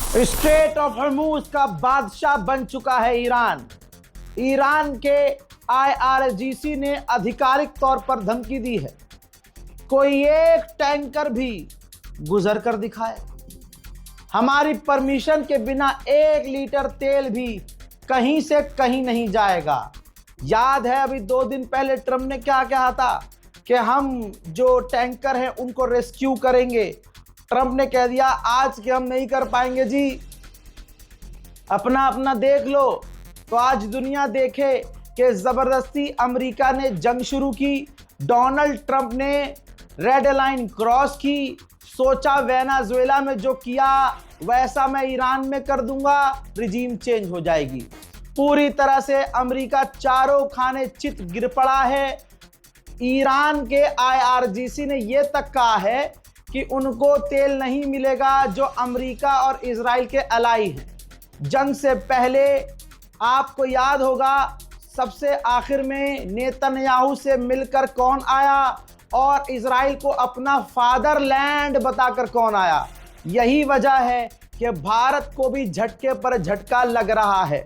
Straight of Hormuz का बादशाह बन चुका है ईरान। ईरान के आईआरजीसी ने आधिकारिक तौर पर धमकी दी है, कोई एक टैंकर भी गुजर कर दिखाए, हमारी परमिशन के बिना 1 लीटर तेल भी कहीं से कहीं नहीं जाएगा। याद है अभी 2 दिन पहले ट्रम्प ने क्या कहा था कि हम जो टैंकर हैं उनको रेस्क्यू करेंगे। ट्रम्प ने कह दिया आज के हम नहीं कर पाएंगे जी, अपना अपना देख लो। तो आज दुनिया देखे कि जबरदस्ती अमेरिका ने जंग शुरू की, डोनाल्ड ट्रंप ने रेड लाइन क्रॉस की, सोचा वेनेजुएला में जो किया वैसा मैं ईरान में कर दूंगा, रिजीम चेंज हो जाएगी। पूरी तरह से अमेरिका चारों खाने चित गिर पड़ा है। ईरान के आईआरजीसी ने यह तक कहा है कि उनको तेल नहीं मिलेगा जो अमेरिका और इजराइल के अलाई हैं। जंग से पहले आपको याद होगा सबसे आखिर में नेतन्याहू से मिलकर कौन आया और इजराइल को अपना फादरलैंड बताकर कौन आया। यही वजह है कि भारत को भी झटके पर झटका लग रहा है।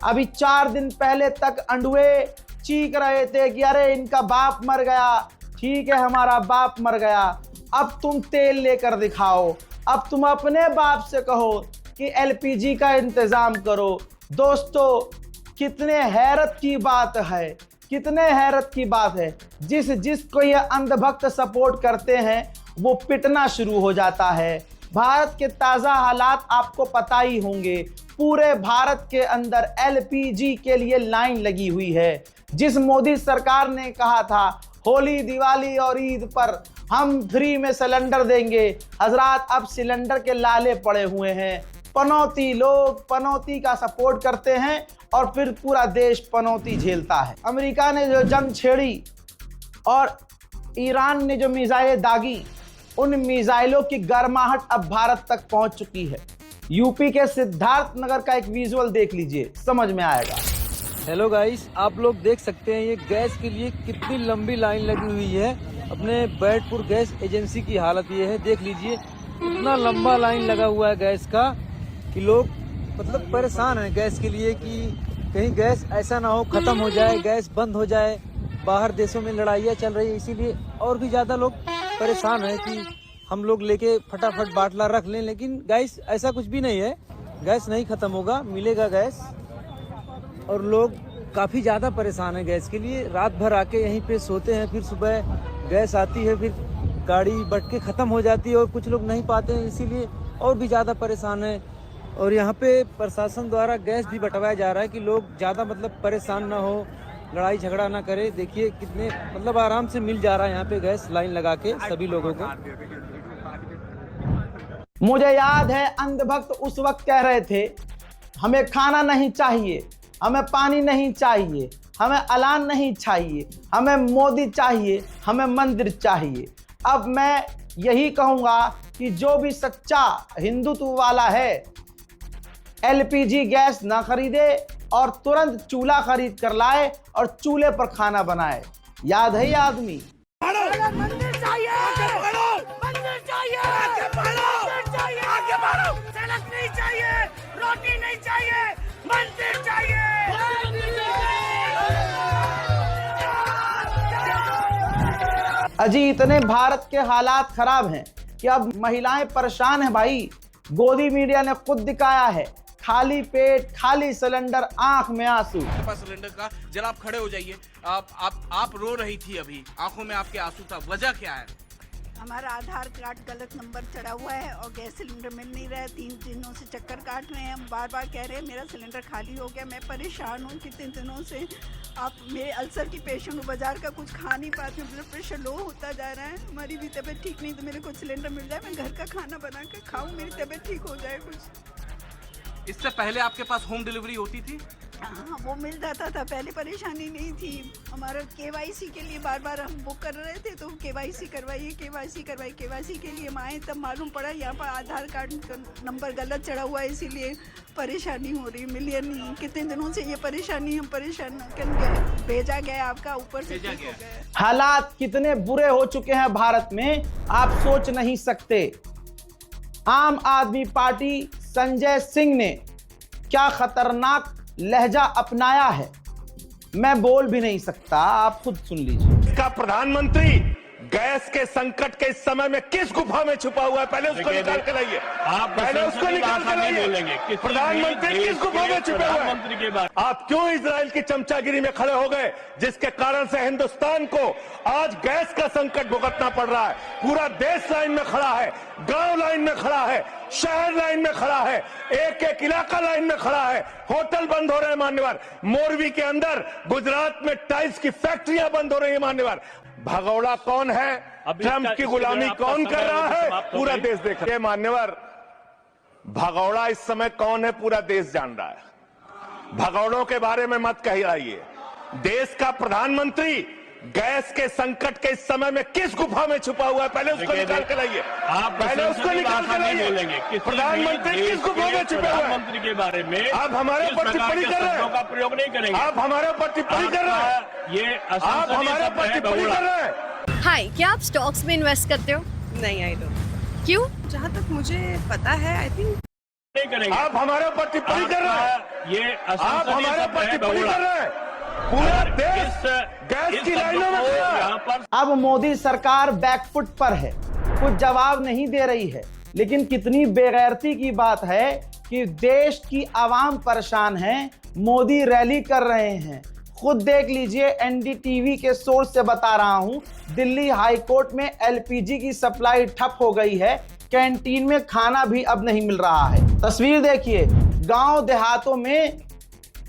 अभी 4 दिन पहले तक अंडुए चीख रहे थे कि अरे इनका बाप मर गया, ठीक है हमारा बाप मर गया, अब तुम तेल लेकर दिखाओ, अब तुम अपने बाप से कहो कि एलपीजी का इंतजाम करो। दोस्तों कितने हैरत की बात है, कितने हैरत की बात है। जिसको ये अंधभक्त सपोर्ट करते हैं वो पिटना शुरू हो जाता है। भारत के ताज़ा हालात आपको पता ही होंगे, पूरे भारत के अंदर एलपीजी के लिए लाइन लगी हुई है। जिस मोदी सरकार ने कहा था होली दिवाली और ईद पर हम फ्री में सिलेंडर देंगे, हजरात अब सिलेंडर के लाले पड़े हुए हैं। पनौती लोग पनौती का सपोर्ट करते हैं और फिर पूरा देश पनौती झेलता है। अमेरिका ने जो जंग छेड़ी और ईरान ने जो मिसाइलें दागी, उन मिसाइलों की गर्माहट अब भारत तक पहुंच चुकी है। यूपी के सिद्धार्थ नगर का एक विजुअल देख लीजिए, समझ में आएगा। हेलो गाइस, आप लोग देख सकते हैं ये गैस के लिए कितनी लंबी लाइन लगी हुई है। अपने बैरकपुर गैस एजेंसी की हालत ये है, देख लीजिए इतना लंबा लाइन लगा हुआ है गैस का कि लोग मतलब परेशान हैं गैस के लिए कि कहीं गैस ऐसा ना हो खत्म हो जाए, गैस बंद हो जाए। बाहर देशों में लड़ाइयाँ चल रही है, इसीलिए और भी ज़्यादा लोग परेशान हैं कि हम लोग लेके फटाफट बाटला रख लें। लेकिन गैस ऐसा कुछ भी नहीं है, गैस नहीं ख़त्म होगा, मिलेगा गैस। और लोग काफ़ी ज़्यादा परेशान हैं गैस के लिए। रात भर आके यहीं पे सोते हैं, फिर सुबह गैस आती है, फिर गाड़ी बट के ख़त्म हो जाती है और कुछ लोग नहीं पाते हैं, इसीलिए और भी ज़्यादा परेशान हैं। और यहाँ पे प्रशासन द्वारा गैस भी बंटवाया जा रहा है कि लोग ज़्यादा मतलब परेशान ना हो, लड़ाई झगड़ा ना करे। देखिए कितने मतलब आराम से मिल जा रहा है यहाँ पे गैस लाइन लगा के सभी लोगों को। मुझे याद है अंधभक्त उस वक्त कह रहे थे हमें खाना नहीं चाहिए, हमें पानी नहीं चाहिए, हमें अलान नहीं चाहिए, हमें मोदी चाहिए, हमें मंदिर चाहिए। अब मैं यही कहूँगा कि जो भी सच्चा हिंदुत्व वाला है एलपीजी गैस ना खरीदे और तुरंत चूल्हा खरीद कर लाए और चूल्हे पर खाना बनाए। याद है ये आदमी। मंदिर चाहिए, मंदिर चाहिए, आगे बढ़ो, सड़क नहीं चाहिए, रोटी नहीं चाहिए, मंदिर चाहिए। अजी इतने भारत के हालात खराब हैं कि अब महिलाएं परेशान हैं भाई। गोदी मीडिया ने खुद दिखाया है, खाली पेट खाली सिलेंडर, आंख में आंसू। सिलेंडर का जरा आप खड़े हो जाइए। आप रो रही थी, अभी आंखों में आपके आंसू था, वजह क्या है? हमारा आधार कार्ड गलत नंबर चढ़ा हुआ है और गैस सिलेंडर मिल नहीं रहा है। 3 दिनों से चक्कर काट रहे हैं, हम बार बार कह रहे हैं मेरा सिलेंडर खाली हो गया। मैं परेशान हूँ कितने दिनों से। आप मेरे अल्सर की पेशेंट हूँ, बाजार का कुछ खा नहीं पाती हूँ, ब्लड प्रेशर लो होता जा रहा है। हमारी भी तबीयत ठीक नहीं, तो मेरे को सिलेंडर मिल जाए, मैं घर का खाना बना कर खाऊँ, मेरी तबीयत ठीक हो जाए कुछ। इससे पहले आपके पास होम डिलीवरी होती थी? हाँ, वो मिल जाता था, पहले परेशानी नहीं थी। हमारा केवाईसी के लिए बार बार हम बुक कर रहे थे, तो केवाईसी करवाइए, केवाईसी करवाइए। केवाईसी के लिए हम आए तब मालूम पड़ा यहाँ पर आधार कार्ड का नंबर गलत चढ़ा हुआ है, इसीलिए परेशानी हो रही। मिलिए नहीं, कितने दिनों से ये परेशानी, हम परेशान भेजा गया आपका, ऊपर से ठीक हो गया। हालात कितने बुरे हो चुके हैं भारत में आप सोच नहीं सकते। आम आदमी पार्टी संजय सिंह ने क्या खतरनाक लहजा अपनाया है, मैं बोल भी नहीं सकता, आप खुद सुन लीजिए। का प्रधानमंत्री गैस के संकट के इस समय में किस गुफा में छुपा हुआ है, पहले उसको निकाल के लाइए। आप पहले उसको निकाल के लाइए। प्रधानमंत्री किस गुफा में छुपे हुए हैं? आप क्यों इजराइल की चमचागिरी में खड़े हो गए, जिसके कारण से हिंदुस्तान को आज गैस का संकट भुगतना पड़ रहा है। पूरा देश लाइन में खड़ा है, गांव लाइन में खड़ा है, शहर लाइन में खड़ा है, एक एक इलाका लाइन में खड़ा है। होटल बंद हो रहे हैं मान्यवर, मोरवी के अंदर गुजरात में टाइल्स की फैक्ट्रियां बंद हो रही है मान्यवर। भगौड़ा कौन है, ट्रंप की गुलामी कौन कर रहा है, पूरा देश देख रहा है मान्यवर। भगौड़ा इस समय कौन है, पूरा देश जान रहा है। भगौड़ों के बारे में मत कहिए। देश का प्रधानमंत्री गैस के संकट के इस समय में किस गुफा में छुपा हुआ है, पहले उसको निकाल के लाइए। आप पहले उसको निकाल के लाइए। प्रधानमंत्री किस गुफा में छुपे हुए हैं के बारे में आप हमारे ऊपर टिप्पणी कर रहे हैं, का प्रयोग नहीं करेंगे। आप हमारे ऊपर टिप्पणी कर रहे हैं, ये आप हमारे ऊपर टिप्पणी कर रहे हैं। हाय, क्या आप स्टॉक्स में इन्वेस्ट करते हो? नहीं, आई डोंट। क्यों? जहाँ तक मुझे पता है, आई थिंक नहीं करेंगे। आप हमारे ऊपर टिप्पणी कर रहे हैं, ये आप हमारे ऊपर टिप्पणी कर रहे हैं। पूरा देश गैस की लाइनों में खड़ा है। अब मोदी सरकार बैकफुट पर है, कुछ जवाब नहीं दे रही है। लेकिन कितनी बेगैरती की बात है कि देश की आवाम परेशान है, मोदी रैली कर रहे हैं। खुद देख लीजिए, एनडीटीवी के सोर्स से बता रहा हूं, दिल्ली हाई कोर्ट में एलपीजी की सप्लाई ठप हो गई है, कैंटीन में खाना भी अब नहीं मिल रहा है। तस्वीर देखिए, गांव देहातों में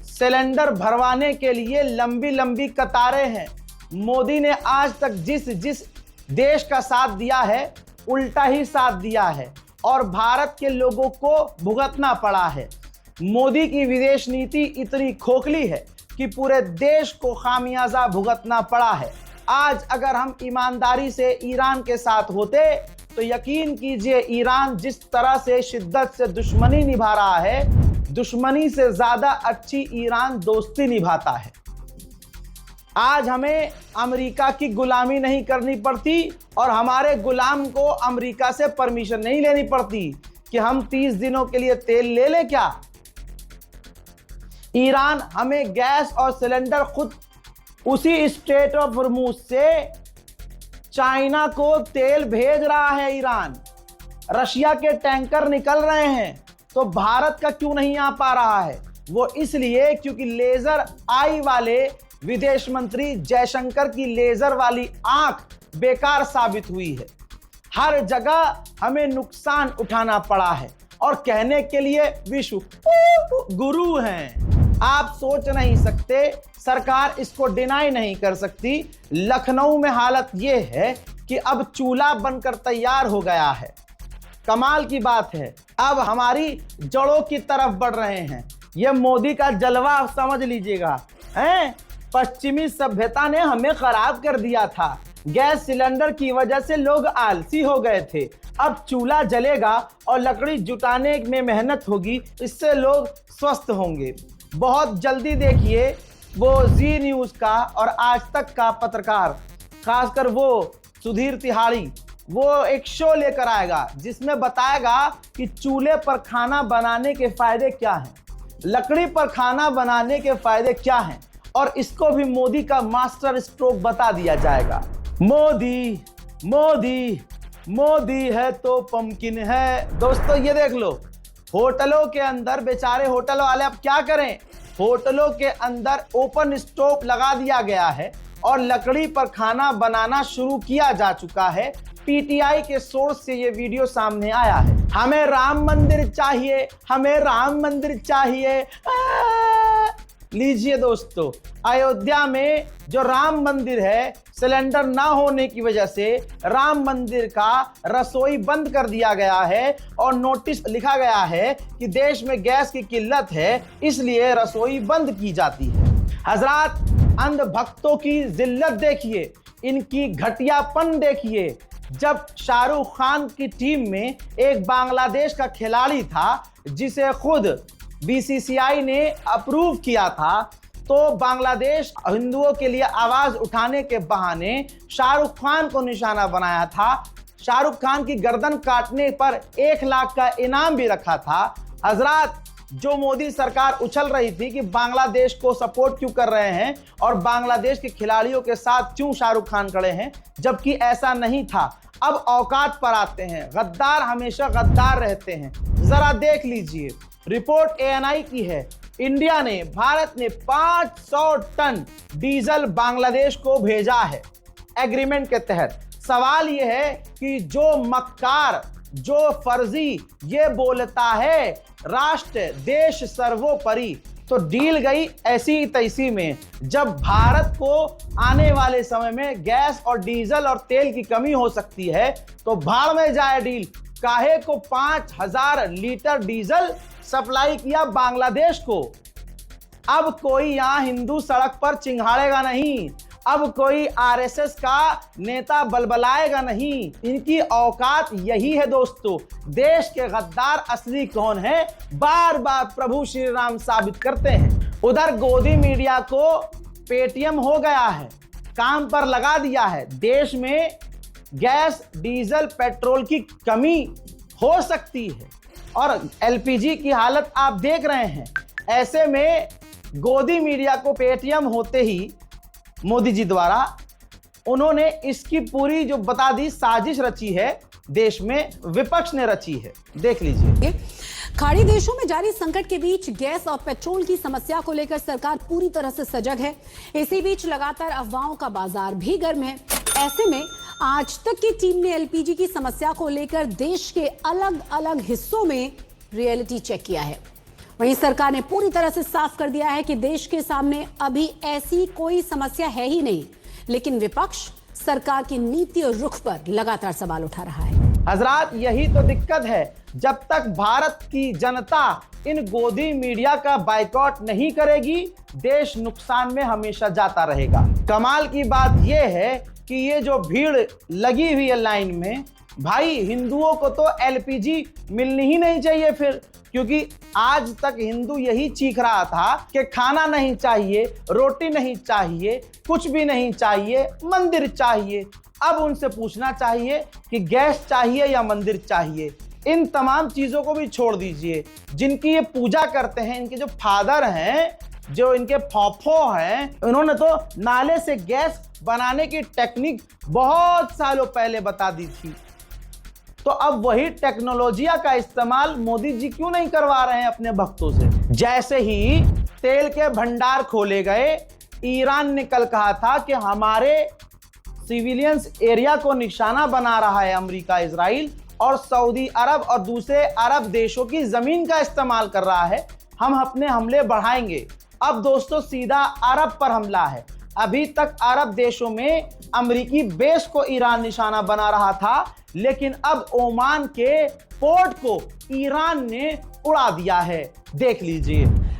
सिलेंडर भरवाने के लिए लंबी लंबी कतारें हैं। मोदी ने आज तक जिस देश का साथ दिया है, उल्टा ही साथ दिया है और भारत के लोगों को भुगतना पड़ा है। मोदी की विदेश नीति इतनी खोखली है कि पूरे देश को खामियाजा भुगतना पड़ा है। आज अगर हम ईमानदारी से ईरान के साथ होते तो यकीन कीजिए, ईरान जिस तरह से शिद्दत से दुश्मनी निभा रहा है, दुश्मनी से ज्यादा अच्छी ईरान दोस्ती निभाता है। आज हमें अमेरिका की गुलामी नहीं करनी पड़ती और हमारे गुलाम को अमेरिका से परमिशन नहीं लेनी पड़ती कि हम 30 दिनों के लिए तेल ले लें क्या। ईरान हमें गैस और सिलेंडर खुद उसी स्ट्रेट ऑफ हॉर्मुज से चाइना को तेल भेज रहा है। ईरान, रशिया के टैंकर निकल रहे हैं, तो भारत का क्यों नहीं आ पा रहा है? वो इसलिए क्योंकि लेजर आई वाले विदेश मंत्री जयशंकर की लेजर वाली आंख बेकार साबित हुई है। हर जगह हमें नुकसान उठाना पड़ा है और कहने के लिए विश्व गुरु हैं। आप सोच नहीं सकते, सरकार इसको डिनाई नहीं कर सकती। लखनऊ में हालत यह है कि अब चूल्हा बनकर तैयार हो गया है। कमाल की बात है, अब हमारी जड़ों की तरफ बढ़ रहे हैं। यह मोदी का जलवा समझ लीजिएगा। हैं, पश्चिमी सभ्यता ने हमें खराब कर दिया था। गैस सिलेंडर की वजह से लोग आलसी हो गए थे। अब चूल्हा जलेगा और लकड़ी जुटाने में मेहनत होगी, इससे लोग स्वस्थ होंगे। बहुत जल्दी देखिए, वो जी न्यूज का और आज तक का पत्रकार, खासकर वो सुधीर तिहाड़ी, वो एक शो लेकर आएगा जिसमें बताएगा कि चूल्हे पर खाना बनाने के फायदे क्या हैं, लकड़ी पर खाना बनाने के फायदे क्या हैं, और इसको भी मोदी का मास्टर स्ट्रोक बता दिया जाएगा। मोदी मोदी मोदी है तो पंपकिन है। दोस्तों ये देख लो, होटलों के अंदर बेचारे होटल वाले अब क्या करें, होटलों के अंदर ओपन स्टोव लगा दिया गया है और लकड़ी पर खाना बनाना शुरू किया जा चुका है। पीटीआई के सोर्स से ये वीडियो सामने आया है। हमें राम मंदिर चाहिए, हमें राम मंदिर चाहिए। लीजिए दोस्तों, अयोध्या में जो राम मंदिर है, सिलेंडर ना होने की वजह से राम मंदिर का रसोई बंद कर दिया गया है और नोटिस लिखा गया है कि देश में गैस की किल्लत है, इसलिए रसोई बंद की जाती है। हजरात, अंध भक्तों की जिल्लत देखिए, इनकी घटियापन देखिए। जब शाहरुख खान की टीम में एक बांग्लादेश का खिलाड़ी था जिसे खुद बीसीसीआई ने अप्रूव किया था, तो बांग्लादेश हिंदुओं के लिए आवाज उठाने के बहाने शाहरुख खान को निशाना बनाया था। शाहरुख खान की गर्दन काटने पर 1 लाख का इनाम भी रखा था। हजरात, जो मोदी सरकार उछल रही थी कि बांग्लादेश को सपोर्ट क्यों कर रहे हैं और बांग्लादेश के खिलाड़ियों के साथ क्यों शाहरुख खान खड़े हैं, जबकि ऐसा नहीं था। अब औकात पर आते हैं। गद्दार हमेशा गद्दार रहते हैं। जरा देख लीजिए, रिपोर्ट ANI की है। इंडिया ने, भारत ने 500 टन डीजल बांग्लादेश को भेजा है एग्रीमेंट के तहत। सवाल यह है कि जो मक्कार, जो फर्जी ये बोलता है राष्ट्र देश सर्वोपरि, तो डील गई ऐसी तैसी में। जब भारत को आने वाले समय में गैस और डीजल और तेल की कमी हो सकती है तो भाड़ में जाए डील। काहे को 5000 लीटर डीजल सप्लाई किया बांग्लादेश को। अब कोई यहां हिंदू सड़क पर चिंघाड़ेगा नहीं, अब कोई RSS का नेता बलबलाएगा नहीं। इनकी औकात यही है दोस्तों। देश के गद्दार असली कौन है, बार बार प्रभु श्री राम साबित करते हैं। उधर गोदी मीडिया को पेटीएम हो गया है, काम पर लगा दिया है। देश में गैस, डीजल, पेट्रोल की कमी हो सकती है और LPG की हालत आप देख रहे हैं। ऐसे में गोदी मीडिया को पेटीएम होते ही मोदी जी द्वारा उन्होंने इसकी पूरी जो बता दी साजिश रची है, देश में विपक्ष ने रची है। देख लीजिए। खाड़ी देशों में जारी संकट के बीच गैस और पेट्रोल की समस्या को लेकर सरकार पूरी तरह से सजग है। इसी बीच लगातार अफवाहों का बाजार भी गर्म है। ऐसे में आज तक की टीम ने LPG की समस्या को लेकर देश के अलग अलग हिस्सों में रियलिटी चेक किया है। वहीं सरकार ने पूरी तरह से साफ कर दिया है कि देश के सामने अभी ऐसी कोई समस्या है ही नहीं, लेकिन विपक्ष सरकार की नीति और रुख पर लगातार सवाल उठा रहा है। हजरात, यही तो दिक्कत है। जब तक भारत की जनता इन गोदी मीडिया का बाइकॉट नहीं करेगी, देश नुकसान में हमेशा जाता रहेगा। कमाल की बात यह है कि ये जो भीड़ लगी हुई है लाइन में, भाई हिंदुओं को तो LPG मिलनी ही नहीं चाहिए फिर, क्योंकि आज तक हिंदू यही चीख रहा था कि खाना नहीं चाहिए, रोटी नहीं चाहिए, कुछ भी नहीं चाहिए, मंदिर चाहिए। अब उनसे पूछना चाहिए कि गैस चाहिए या मंदिर चाहिए। इन तमाम चीजों को भी छोड़ दीजिए। जिनकी ये पूजा करते हैं, इनके जो फादर हैं, जो इनके फॉफो हैं, उन्होंने तो नाले से गैस बनाने की टेक्निक बहुत सालों पहले बता दी थी। तो अब वही टेक्नोलॉजिया का इस्तेमाल मोदी जी क्यों नहीं करवा रहे हैं अपने भक्तों से। जैसे ही तेल के भंडार खोले गए, ईरान ने कल कहा था कि हमारे सिविलियंस एरिया को निशाना बना रहा है अमेरिका, इजराइल और सऊदी अरब और दूसरे अरब देशों की जमीन का इस्तेमाल कर रहा है, हम अपने हमले बढ़ाएंगे। अब दोस्तों सीधा अरब पर हमला है। अभी तक अरब देशों में अमेरिकी बेस को ईरान निशाना बना रहा था, लेकिन अब ओमान के पोर्ट को ईरान ने उड़ा दिया है। देख लीजिए।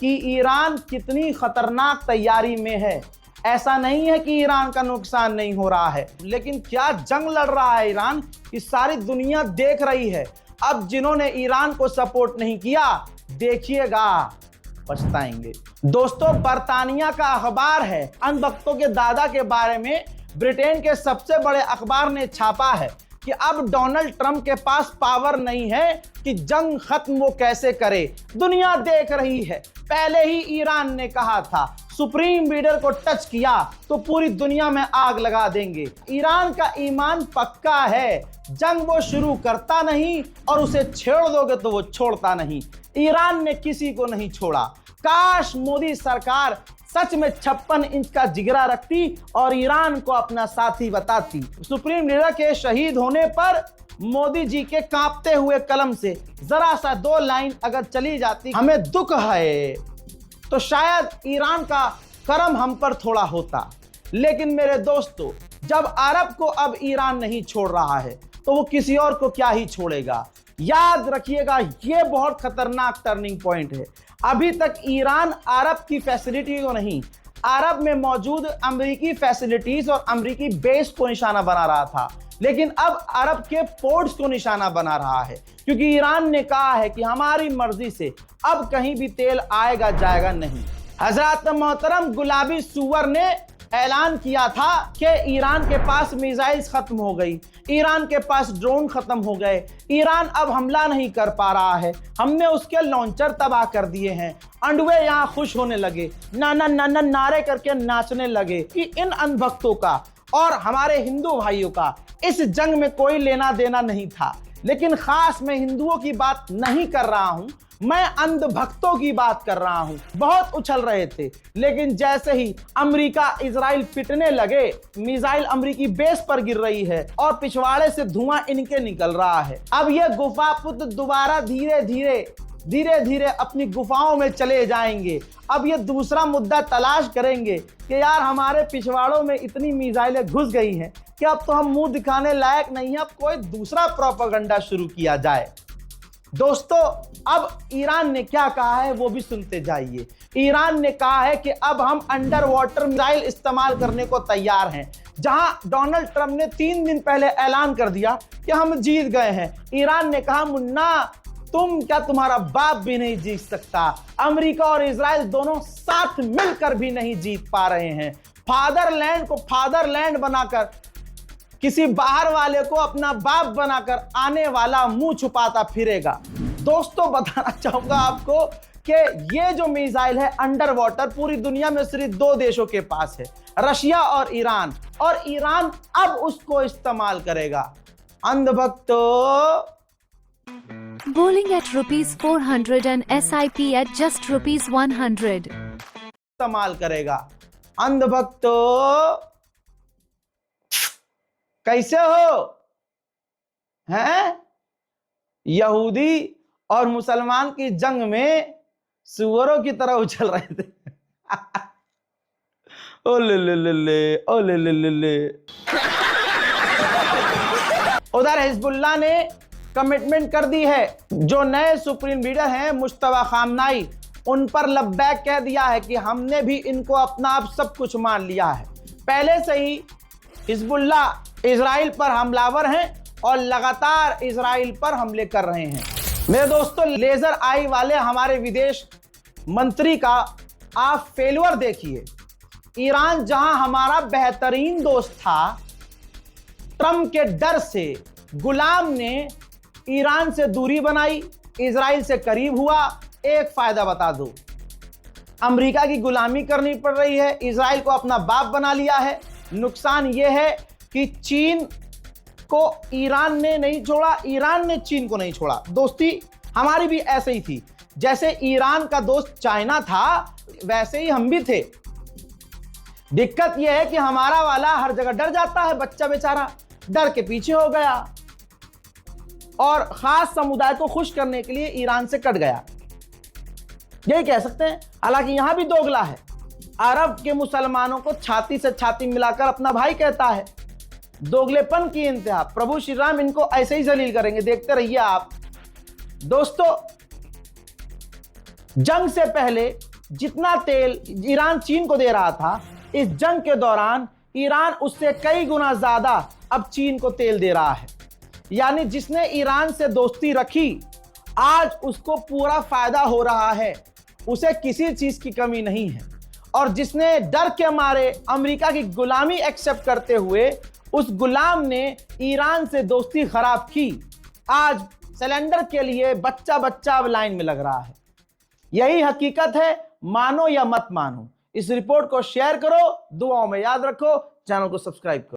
कि ईरान कितनी खतरनाक तैयारी में है। ऐसा नहीं है कि ईरान का नुकसान नहीं हो रहा है, लेकिन क्या जंग लड़ रहा है ईरान, कि सारी दुनिया देख रही है। अब जिन्होंने ईरान को सपोर्ट नहीं किया, देखिएगा पछताएंगे। दोस्तों, बर्तानिया का अखबार है, अंधभक्तों के दादा के बारे में ब्रिटेन के सबसे बड़े अखबार ने छापा है कि अब डोनाल्ड ट्रंप के पास पावर नहीं है कि जंग खत्म वो कैसे करे। दुनिया देख रही है। पहले ही ईरान ने कहा था सुप्रीम लीडर को टच किया तो पूरी दुनिया में आग लगा देंगे। ईरान का ईमान पक्का है, जंग वो शुरू करता नहीं और उसे छेड़ दोगे तो वो छोड़ता नहीं। ईरान ने किसी को नहीं छोड़ा। काश मोदी सरकार सच में 56 इंच का जिगरा रखती और ईरान को अपना साथी बताती। सुप्रीम लीडर के शहीद होने पर मोदी जी के कांपते हुए कलम से जरा सा 2 लाइन अगर चली जाती, हमें दुख है, तो शायद ईरान का करम हम पर थोड़ा होता। लेकिन मेरे दोस्तों, जब अरब को अब ईरान नहीं छोड़ रहा है तो वो किसी और को क्या ही छोड़ेगा। याद रखिएगा, ये बहुत खतरनाक टर्निंग पॉइंट है। अभी तक ईरान अरब की फैसिलिटी को नहीं, अरब में मौजूद अमेरिकी फैसिलिटीज और अमेरिकी बेस को निशाना बना रहा था, लेकिन अब अरब के पोर्ट्स को निशाना बना रहा है, क्योंकि ईरान ने कहा है कि हमारी मर्जी से अब कहीं भी तेल आएगा जाएगा नहीं। हजरत मोहतरम गुलाबी सुअर ने ऐलान किया था कि ईरान के पास मिसाइल्स खत्म हो गई, ईरान के पास ड्रोन खत्म हो गए, ईरान अब हमला नहीं कर पा रहा है, हमने उसके लॉन्चर तबाह कर दिए हैं। अंडवे यहाँ खुश होने लगे, नाना नाना नारे करके नाचने लगे कि इन अंधभक्तों का और हमारे हिंदू भाइयों का इस जंग में कोई लेना देना नहीं था। लेकिन खास मैं हिंदुओं की बात नहीं कर रहा हूं, मैं अंधभक्तों की बात कर रहा हूं। बहुत उछल रहे थे, लेकिन जैसे ही अमेरिका इजराइल पिटने लगे, मिसाइल अमेरिकी बेस पर गिर रही है और पिछवाड़े से धुआं इनके निकल रहा है। अब ये गुफा पुत्र दोबारा धीरे धीरे अपनी गुफाओं में चले जाएंगे। अब ये दूसरा मुद्दा तलाश करेंगे कि यार हमारे पिछवाड़ों में इतनी मिसाइलें घुस गई हैं कि अब तो हम मुंह दिखाने लायक नहीं है, अब कोई दूसरा प्रोपेगेंडा शुरू किया जाए। दोस्तों, अब ईरान ने क्या कहा है वो भी सुनते जाइए। ईरान ने कहा है कि अब हम अंडर वाटर मिसाइल इस्तेमाल करने को तैयार हैं। जहां डोनाल्ड ट्रंप ने 3 दिन पहले ऐलान कर दिया कि हम जीत गए हैं, ईरान ने कहा मुन्ना तुम क्या, तुम्हारा बाप भी नहीं जीत सकता। अमेरिका और इजराइल दोनों साथ मिलकर भी नहीं जीत पा रहे हैं। फादरलैंड को फादरलैंड बनाकर किसी बाहर वाले को अपना बाप बनाकर आने वाला मुंह छुपाता फिरेगा। दोस्तों, बताना चाहूंगा आपको कि ये जो मिसाइल है अंडर वाटर पूरी दुनिया में सिर्फ 2 देशों के पास है, रशिया और ईरान अब उसको इस्तेमाल करेगा। अंधभक्तों, Bowling at ₹400 and SIP at just ₹100. इस्तेमाल करेगा। अंधभक्तों, कैसे हो हैं? यहूदी और मुसलमान की जंग में सुअरों की तरह उछल रहे थे। ओ ले ले ले ले, ओ ले ले ले ले। उधर हिजबुल्लाह ने कमिटमेंट कर दी है। जो नए सुप्रीम लीडर हैं मुश्तबा खामनाई, उन पर लब्बैक कह दिया है कि हमने भी इनको अपना आप सब कुछ मान लिया है। पहले से ही हिजबुल्लाह इजराइल पर हमलावर हैं और लगातार इजराइल पर हमले कर रहे हैं। मेरे दोस्तों, लेजर आई वाले हमारे विदेश मंत्री का आप फेल्यूर देखिए। ईरान जहां हमारा बेहतरीन दोस्त था, ट्रंप के डर से गुलाम ने ईरान से दूरी बनाई, इजराइल से करीब हुआ। एक फायदा बता दो, अमेरिका की गुलामी करनी पड़ रही है, इजराइल को अपना बाप बना लिया है। नुकसान यह है कि चीन को ईरान ने नहीं छोड़ा, ईरान ने चीन को नहीं छोड़ा। दोस्ती हमारी भी ऐसे ही थी, जैसे ईरान का दोस्त चाइना था वैसे ही हम भी थे। दिक्कत यह है कि हमारा वाला हर जगह डर जाता है, बच्चा बेचारा डर के पीछे हो गया और खास समुदाय को खुश करने के लिए ईरान से कट गया, यही कह सकते हैं। हालांकि यहां भी दोगला है, अरब के मुसलमानों को छाती से छाती मिलाकर अपना भाई कहता है। दोगलेपन की इंतहा। प्रभु श्री राम इनको ऐसे ही जलील करेंगे, देखते रहिए आप। दोस्तों, जंग से पहले जितना तेल ईरान चीन को दे रहा था, इस जंग के दौरान ईरान उससे कई गुना ज्यादा अब चीन को तेल दे रहा है। यानी जिसने ईरान से दोस्ती रखी, आज उसको पूरा फायदा हो रहा है, उसे किसी चीज की कमी नहीं है। और जिसने डर के मारे अमेरिका की गुलामी एक्सेप्ट करते हुए उस गुलाम ने ईरान से दोस्ती खराब की, आज सिलेंडर के लिए बच्चा बच्चा अब लाइन में लग रहा है। यही हकीकत है, मानो या मत मानो। इस रिपोर्ट को शेयर करो, दुआओं में याद रखो, चैनल को सब्सक्राइब करो।